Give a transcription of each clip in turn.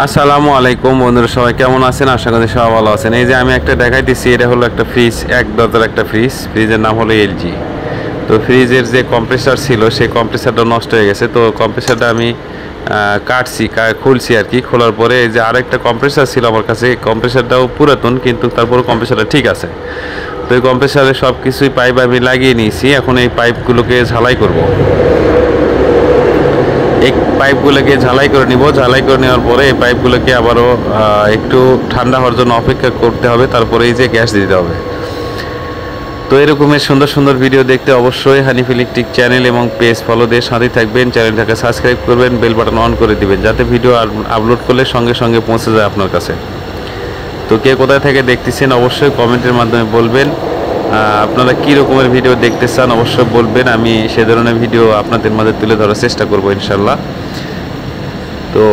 আসসালামু আলাইকুম বন্ধুরা, সবাই কেমন আছেন? আশা করি সবাই ভালো আছেন। এই যে আমি একটা দেখাইতেছি, এটা হলো একটা ফ্রিজ, এক দরজার একটা ফ্রিজ। ফ্রিজের নাম হলো এলজি। তো ফ্রিজের যে কম্প্রেসার ছিল সেই কম্প্রেসারটা নষ্ট হয়ে গেছে। তো কম্প্রেসারটা আমি খুলছি আর কি। খোলার পরে এই যে আরেকটা কম্প্রেসার ছিল আমার কাছে, কম্প্রেসারটাও পুরাতন, কিন্তু তারপরে কম্প্রেসারটা ঠিক আছে। তো এই কম্প্রেসারে সব কিছুই পাইপ আমি লাগিয়ে নিয়েছি। এখন এই পাইপগুলোকে ঝালাই করব। এই পাইপগুলোকে ঝালাই করে নিব। ঝালাই করে নেওয়ার পরে এই পাইপগুলোকে আবারও একটু ঠান্ডা হওয়ার জন্য অপেক্ষা করতে হবে, তারপরে এই যে গ্যাস দিতে হবে। তো এরকমের সুন্দর সুন্দর ভিডিও দেখতে অবশ্যই হানিফ ইলেকট্রিক চ্যানেল এবং পেজ ফলো দিয়ে সাথে থাকবেন। চ্যানেলটাকে সাবস্ক্রাইব করবেন, বেল বাটন অন করে দিবেন, যাতে ভিডিও আপলোড করলে সঙ্গে সঙ্গে পৌঁছে যায় আপনার কাছে। তো কে কোথায় থেকে দেখতেছেন অবশ্যই কমেন্টের মাধ্যমে বলবেন। আপনারা কী রকমের ভিডিও দেখতে চান অবশ্যই বলবেন, আমি সে ধরনের ভিডিও আপনাদের মাঝে তুলে ধরার চেষ্টা করব ইনশাল্লাহ। তো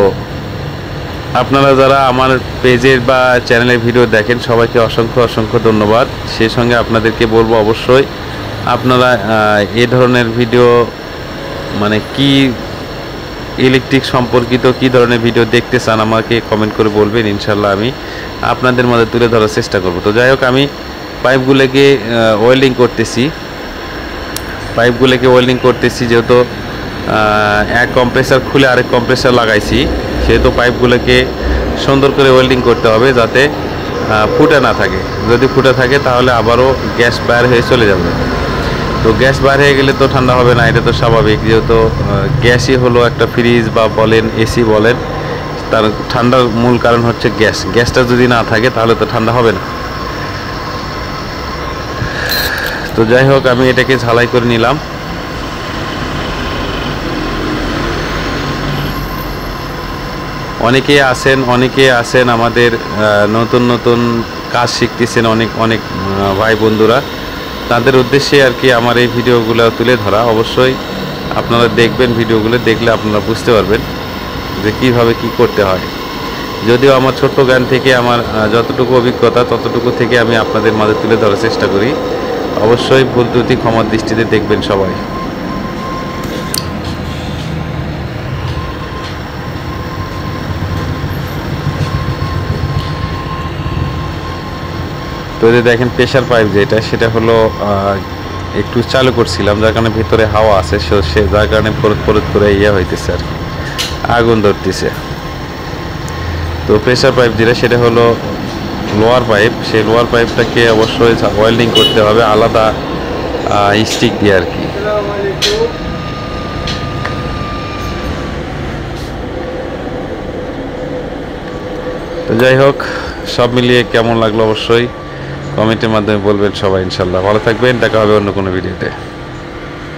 আপনারা যারা আমার পেজের বা চ্যানেলের ভিডিও দেখেন সবাইকে অসংখ্য অসংখ্য ধন্যবাদ। সেই সঙ্গে আপনাদেরকে বলবো অবশ্যই আপনারা এ ধরনের ভিডিও মানে কি ইলেকট্রিক সম্পর্কিত কী ধরনের ভিডিও দেখতে চান আমাকে কমেন্ট করে বলবেন, ইনশাল্লাহ আমি আপনাদের মাঝে তুলে ধরার চেষ্টা করব। তো যাই হোক, আমি পাইপগুলোকে ওয়েল্ডিং করতেছি যেহেতু এক কম্প্রেসার খুলে আরেক কম্প্রেসার লাগাইছি, সেহেতু পাইপগুলোকে সুন্দর করে ওয়েল্ডিং করতে হবে যাতে ফুটা না থাকে। যদি ফুটা থাকে তাহলে আবারও গ্যাস বাইর হয়ে চলে যাবে। তো গ্যাস বাইর হয়ে গেলে তো ঠান্ডা হবে না, এটা তো স্বাভাবিক, যেহেতু গ্যাসই হলো একটা ফ্রিজ বা বলেন এসি বলেন, তার ঠান্ডার মূল কারণ হচ্ছে গ্যাস। গ্যাসটা যদি না থাকে তাহলে তো ঠান্ডা হবে না। তো যাই হোক, আমি এটাকে ঝালাই করে নিলাম। অনেকে আছেন আমাদের নতুন নতুন কাজ শিখতেছেন, অনেক ভাই বন্ধুরা, তাদের উদ্দেশ্যে আর কি আমার এই ভিডিওগুলো তুলে ধরা। অবশ্যই আপনারা দেখবেন, ভিডিওগুলো দেখলে আপনারা বুঝতে পারবেন যে কিভাবে কি করতে হয়। যদিও আমার ছোট্ট জ্ঞান থেকে আমার যতটুকু অভিজ্ঞতা ততটুকু থেকে আমি আপনাদের মাঝে তুলে ধরার চেষ্টা করি। অবশ্যই ভুল ত্রুটি ক্ষমার দৃষ্টিতে দেখবেন সবাই। তো যে দেখেন প্রেশার পাইপ যেটা, সেটা হলো একটু চালু করছিলাম, যার কারণে ভিতরে হাওয়া আছে, সে যার কারণে ফরত করে হইতেছে আর কি, আগুন ধরতেছে। তো প্রেশার পাইপ যেটা সেটা হলো লোয়ার পাইপ, সেই লোয়ার পাইপটাকে অবশ্যই ওয়েল্ডিং করতে হবে আলাদা স্টিক দিয়ে আর কি। তো যাই হোক, সব মিলিয়ে কেমন লাগলো অবশ্যই কমেন্টের মাধ্যমে বলবেন সবাই। ইনশাল্লাহ ভালো থাকবেন, দেখা হবে অন্য কোনো ভিডিওতে।